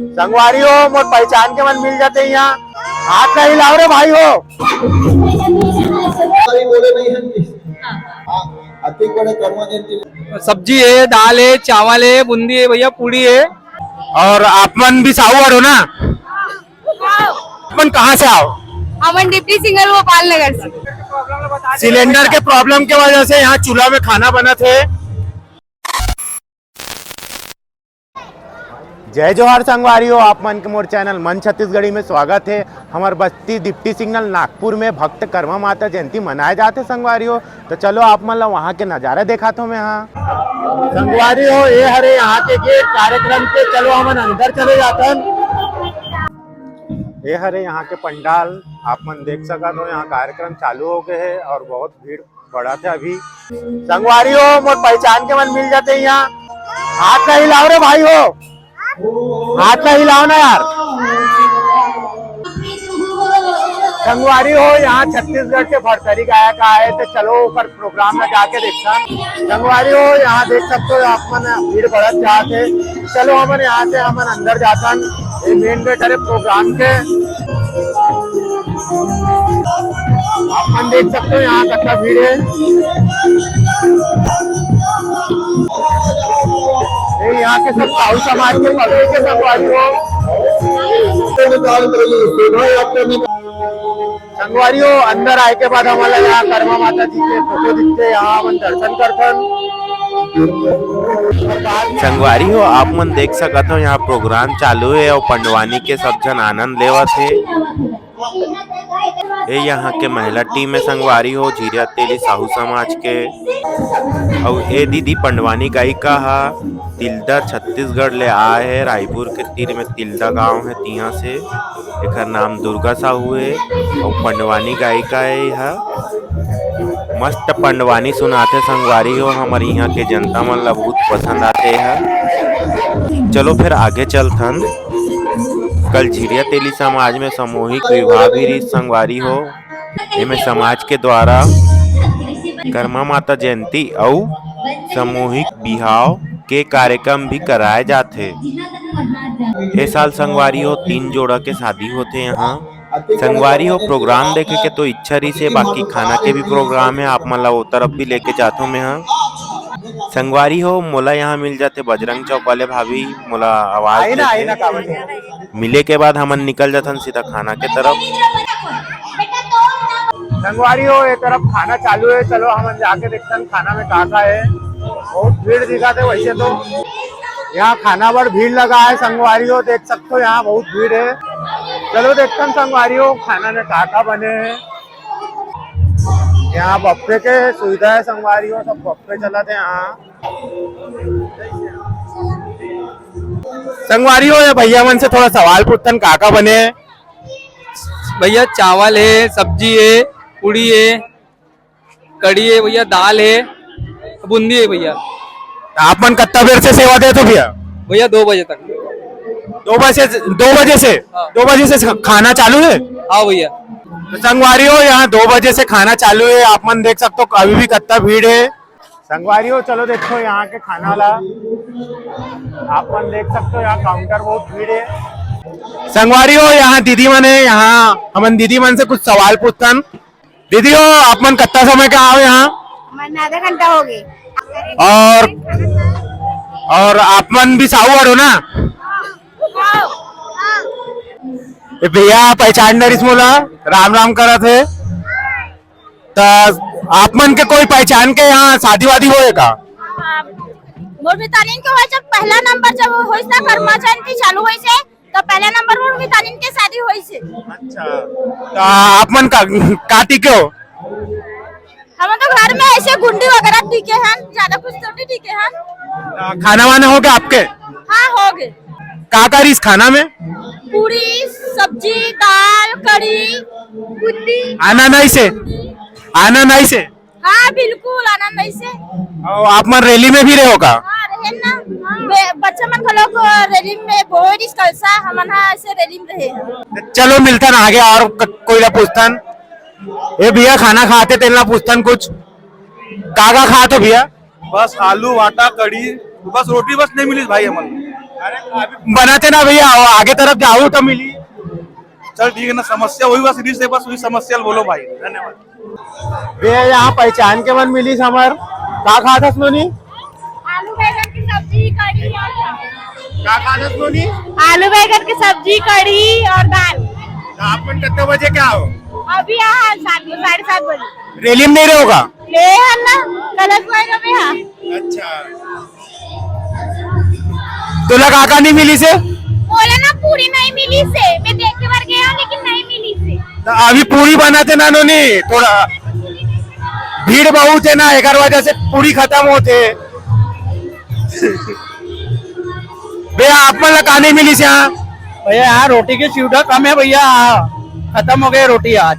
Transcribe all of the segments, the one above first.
संगवारी हो मोर पहचान के मन मिल जाते यहाँ। हाथ नहीं लाओ रे भाई हो। बोले नहीं है अतिक बड़े कर्मा जयंती सब्जी है, दाल है, चावल है, बूंदी है भैया, पूड़ी है। और आप मन भी साहूर हो ना? अपन कहाँ से आओ? अमन डिप्टी सिंगल भोपाल नगर से। सिलेंडर के प्रॉब्लम के वजह से यहाँ चूल्हा में खाना बना थे। जय जोहार संगवारी हो, आप मन के मोर चैनल मन छत्तीसगढ़ी में स्वागत है। हमार बस्ती डिप्टी सिग्नल नागपुर में भक्त कर्मा माता जयंती मनाए जाते संगवारी हो। तो चलो आप मन ला वहाँ के नज़ारा देखा तो मैं यहाँ संगवारी हो। ये हरे यहाँ के गेट कार्यक्रम के, चलो हम अंदर चले जाते। ये हरे यहाँ के पंडाल आप मन देख सका तो यहाँ कार्यक्रम चालू हो गए है और बहुत भीड़ बढ़ा थे अभी। संगवारी हो मोर पहचान के मन मिल जाते यहाँ। हाथ नहीं लाओ रे भाई हो, हाथ नहीं लाओ ना यार। संगवारी हो यहाँ छत्तीसगढ़ के भरतरी गायक आए थे, चलो ऊपर प्रोग्राम में जाके देखता। संगवारी हो यहाँ देख सकते हो आप मन भीड़ बढ़त जाते। चलो हमन यहाँ से हमन अंदर जाता। ये मेन गेट है प्रोग्राम के। आप मन देख सकते हो यहाँ कितना भीड़ है। यहाँ के सब साहू समाज के पब्लिक के संगवारी हो। संगवारी हो अंदर आए के बाद हमारा यहाँ कर्मा माता जी के फोटो दिखते, यहाँ हम दर्शन करते। संगवारी हो आप मन देख सकत हो यहाँ प्रोग्राम चालू है और पंडवानी के सब जन आनंद लेवत है। ये यहाँ के महिला टीम है संगवारी हो, जीरा तेली साहू समाज के। और ये दीदी पंडवानी गायिका हा, तिल्दा छत्तीसगढ़ ले आए है। रायपुर के तीर में तिल्दा गांव है, तिहा से एकर नाम दुर्गा साहू है और पंडवानी गायिका है। यह मस्त पंडवानी सुनाते संगवारी हो, हमारे यहाँ के जनता मन ला बहुत पसंद आते हैं। चलो फिर आगे चलथन। कल झिरिया तेली समाज में सामूहिक विवाह भी रही संगवारी हो। इनमें समाज के द्वारा कर्मा माता जयंती और सामूहिक बिहाव के कार्यक्रम भी कराए जाते। इस साल संगवारी हो 3 जोड़ा के शादी होते यहाँ। संगवारी हो प्रोग्राम देखे के तो इच्छा रही से, बाकी खाना के भी प्रोग्राम है, आप मन ला वो तरफ भी लेके जाता हूँ मैं यहाँ। संगवारी हो मोला यहाँ मिल जाते बजरंग चौक वाले भाभी मोला आवाज देते। मिले के बाद हमन निकल जाते सीधा खाना के तरफ। संगवारी हो एक तरफ खाना चालू है, चलो हम जाके देखते हैं खाना में कहा है। बहुत भीड़ दिखाते वैसे तो यहाँ खाना पर भीड़ लगा है संगवारी हो, देख सकते हो यहाँ बहुत भीड़ है। चलो देखते हैं संगवारी हो खाना में कहा बने हैं। यहाँ बफ्फे के सुविधा है संगवारी हो, सब बफ्फे चला थे यहाँ। संगवारी हो ये भैया मन से थोड़ा सवाल पूछतन काका बने हैं। भैया चावल है, सब्जी है, पूड़ी है, कड़ी है भैया, दाल है, बूंदी है भैया। आप मन कितना देर से सेवा देते हो भैया? भैया 2 बजे तक। 2 बजे से खाना चालू है? हाँ भैया। तो संगवारी हो यहाँ 2 बजे से खाना चालू है, आप मन देख सकते हो अभी भी कितना भीड़ है संगवारी हो। चलो देखो यहाँ के खाना ला, आप मन देख सकते हो यहाँ काउंटर बहुत भीड़ है। संगवारी हो यहाँ दीदी मन है, यहाँ हम दीदी मन से कुछ सवाल पूछतन। दीदी हो आप मन कितना समय का आओ यहाँ? आधा घंटा हो गए। और आप मन भी साहूर हो ना? भैया पहचान नरिस मोला राम राम करा थे। तो आप मन के कोई पहचान के यहाँ शादी वादी होए का? मोर वितालिन के जब पहला नंबर जब होइस ना कर्मा जयंती चालू होइस है, तो पहला नंबर मोर वितालिन के शादी होइस है। अच्छा, तो आप मन का टिके हो? हम तो घर में ऐसे गुंडी वगैरह टीके हैं, ज्यादा कुछ तो नहीं टीके हैं। खाना वाना हो गया आपके? हाँ हो गए। का करी इस खाना में? पूरी सब्जी दाल कड़ी बूंदी। आना नहीं से? हाँ बिल्कुल आनंद नहीं से। और आप मन रैली में भी रहे हो का? हाँ रहे ना, बच्चा मन को लोग रैली में बहुत कलसा हमन ऐसे रैली में रहे हैं। चलो मिलता ना आगे और कोई ना पूछतन। ये भैया खाना खाते तेलना पूछतन कुछ का खा तो भैया? बस आलू आटा कड़ी, बस रोटी बस नहीं मिली भाई हमन। बनाते ना भैया, आगे तरफ जाओ तो मिली। चल ठीक है ना, समस्या हुई बस सीधी से बस हुई समस्या बोलो भाई, धन्यवाद। भैया यहाँ पहचान के मन मिली समर का खा था सोनी, आलू बैंगन की सब्जी कढ़ी और का खा था सोनी। आलू बैंगन की सब्जी कढ़ी और दाल। आप कितने बजे क्या हो? अभी यहाँ 7:30 बजे रैली में नहीं रहोगा? ले ना कलश में हाँ। अच्छा, तुला काका नहीं मिली से? बोले ना पूरी नहीं मिली से, मैं देख के बार गया लेकिन नहीं मिली से। तो अभी पूरी बनाते ना नोनी, थोड़ा भीड़ बहुत है ना, 11 वजह से पूरी खत्म होते। भैया आप मतलब कहा नहीं मिली से? यहाँ भैया यहाँ रोटी की सुविधा कम है भैया, खत्म हो गई रोटी आज।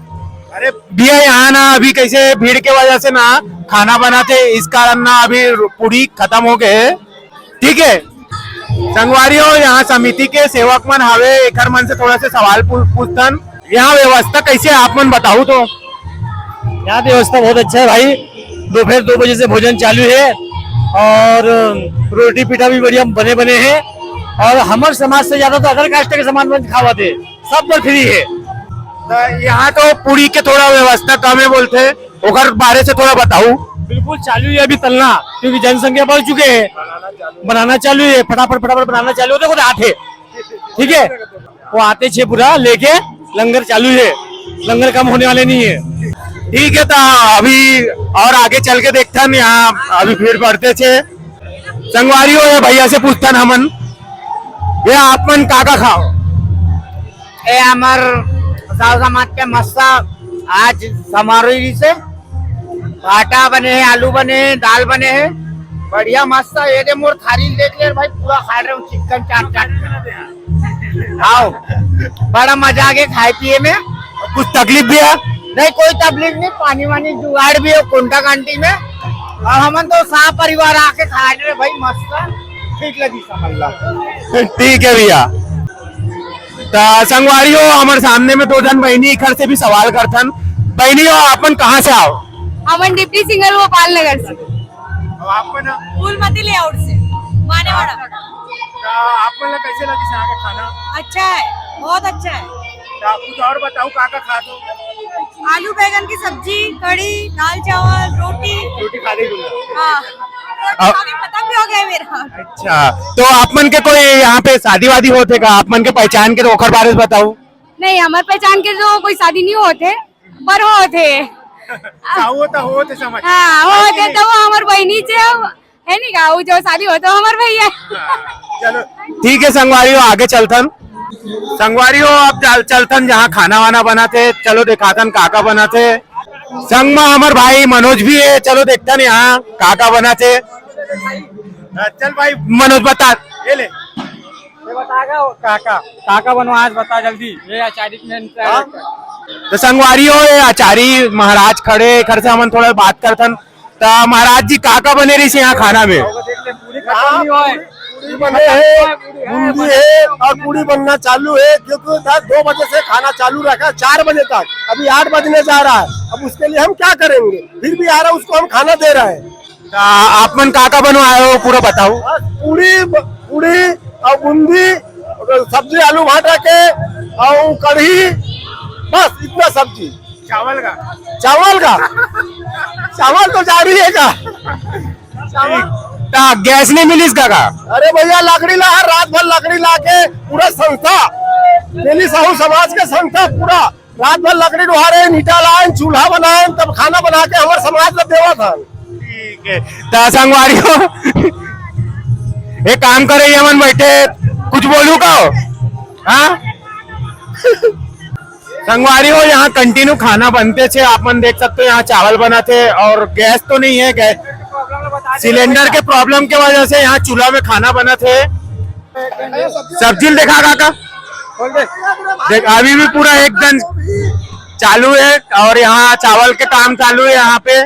अरे भैया यहाँ ना अभी कैसे भीड़ के वजह से ना खाना बनाते, इस कारण ना अभी पूरी खत्म हो गए। ठीक है संगवारी हो, यहाँ समिति के सेवक मन हवे, एकर मन से थोड़ा से सवाल पूछतन। यहाँ व्यवस्था कैसे आप मन बताओ तो? यहाँ व्यवस्था बहुत अच्छा है भाई, दोपहर 2 बजे से भोजन चालू है और रोटी पीठा भी बढ़िया बने बने हैं, और हमारे समाज से ज्यादा तो अदर कास्ट के सामान खावा थे, सब पर फ्री है। तो यहाँ तो पूरी के थोड़ा व्यवस्था कम है बोलते, ओकर बारे से थोड़ा बताओ। बिल्कुल चालू है अभी तलना, क्योंकि जनसंख्या बढ़ चुके हैं, बनाना चालू है, फटाफट बनाना चालू होते खुद आते। ठीक है, वो आते छे पूरा लेके, लंगर चालू है, लंगर कम होने वाले नहीं है। ठीक है, तो अभी और आगे चल के देखता न, यहाँ अभी भीड़ बढ़ते छे। संगवारी हो भैया से पूछता न हमन, ये आप मन काका खाओ? ए हमार साव समाज के मस्सा आज समारोह से आटा बने हैं, आलू बने हैं, दाल बने हैं, बढ़िया मस्त है। ये दे मोर थाली देख ले भाई, पूरा खा रहे हूँ चिकन चाट आओ, बड़ा मजा आ गया खाए पिए में। कुछ तकलीफ भी है? नहीं कोई तकलीफ नहीं, पानी वानी जुगाड़ भी है कोंटा कांटी में, और हमन तो साथ परिवार आके खा रहे भाई, मस्त ठीक लगी समझ ला। ठीक है भैया। तो संगवारी हो हमारे सामने में 2 जन बहनी घर से भी सवाल करथन। बहनी हो अपन कहाँ से आओ? अमन डिप्टी सिंगर गोपाल नगर से, आपन फूलमती लेआउट से, मानेवाड़ा। आपन कैसे लगी यहाँ का खाना? अच्छा है, बहुत अच्छा है। कुछ और बताओ काका खा दो। आलू बैंगन की सब्जी, कढ़ी, दाल चावल, रोटी। रोटी खा दी हाँ, पता भी हो गया मेरा। अच्छा, तो आप मन के कोई यहाँ पे शादी वादी होते का? आप मन के पहचान के तो ओखर बारे में बताओ। नहीं हमारे पहचान के जो कोई शादी नहीं होते, पर होते होते समझ। हाँ होते, तो वो हमारे बहनी से है नहीं का, वो जो शादी होता है हमारे भैया। चलो ठीक है संगवारी हो, आगे चलतन। संगवारी हो अब चलतन जहाँ खाना वाना बनाते, चलो दिखातन काका बनाते। संग में हमार भाई मनोज भी है, चलो देखता न यहाँ काका बनाते। चल भाई मनोज बता, ये ले बताएगा काका, काका बनो आज बता जल्दी। ये आचार्य तो संगवारी हो, ये आचार्य महाराज खड़े घर से हमन थोड़ा बात करथन। तो महाराज जी काका बने रही यहाँ खाना में? बने है, बूंदी है और पूरी बनना चालू है, क्योंकि 2 बजे से खाना चालू रखा 4 बजे तक, अभी 8 बजने जा रहा है। अब उसके लिए हम क्या करेंगे, फिर भी आ रहा है, उसको हम खाना दे रहे हैं। आप मन काका बनवाए हो पूरा बताओ। पूरी और बूंदी, सब्जी आलू भाटा के और कढ़ी, बस इतना सब्जी। चावल का चावल तो जारी है का गैस नहीं मिली इसका का? अरे भैया लकड़ी ला, रात भर लकड़ी ला के पूरा संस्था, तेली साहू समाज के संस्था पूरा रात भर लकड़ी ढुहारे, नीटा लाए, चूल्हा बनाए, तब खाना बना के हमारे समाज में देवा था। ठीक है, तो संगवारी हो एक काम करे, हमन बैठे कुछ बोलू का? हाँ संगवारी हो यहाँ कंटिन्यू खाना बनते थे, आप मन देख सकते हो। यहाँ चावल बनाते और गैस तो नहीं है, गैस सिलेंडर के प्रॉब्लम के वजह से यहाँ चूल्हा में खाना बना थे। सब्जी देखा काका, देख अभी भी पूरा एकदम चालू है, और यहाँ चावल के काम चालू है यहाँ पे।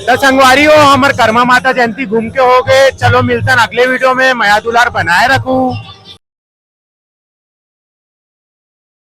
तो संगवारी हो हमारे कर्मा माता जयंती घूम के हो गए। चलो मिलते हैं अगले वीडियो में, माया दुलार बनाए रखू।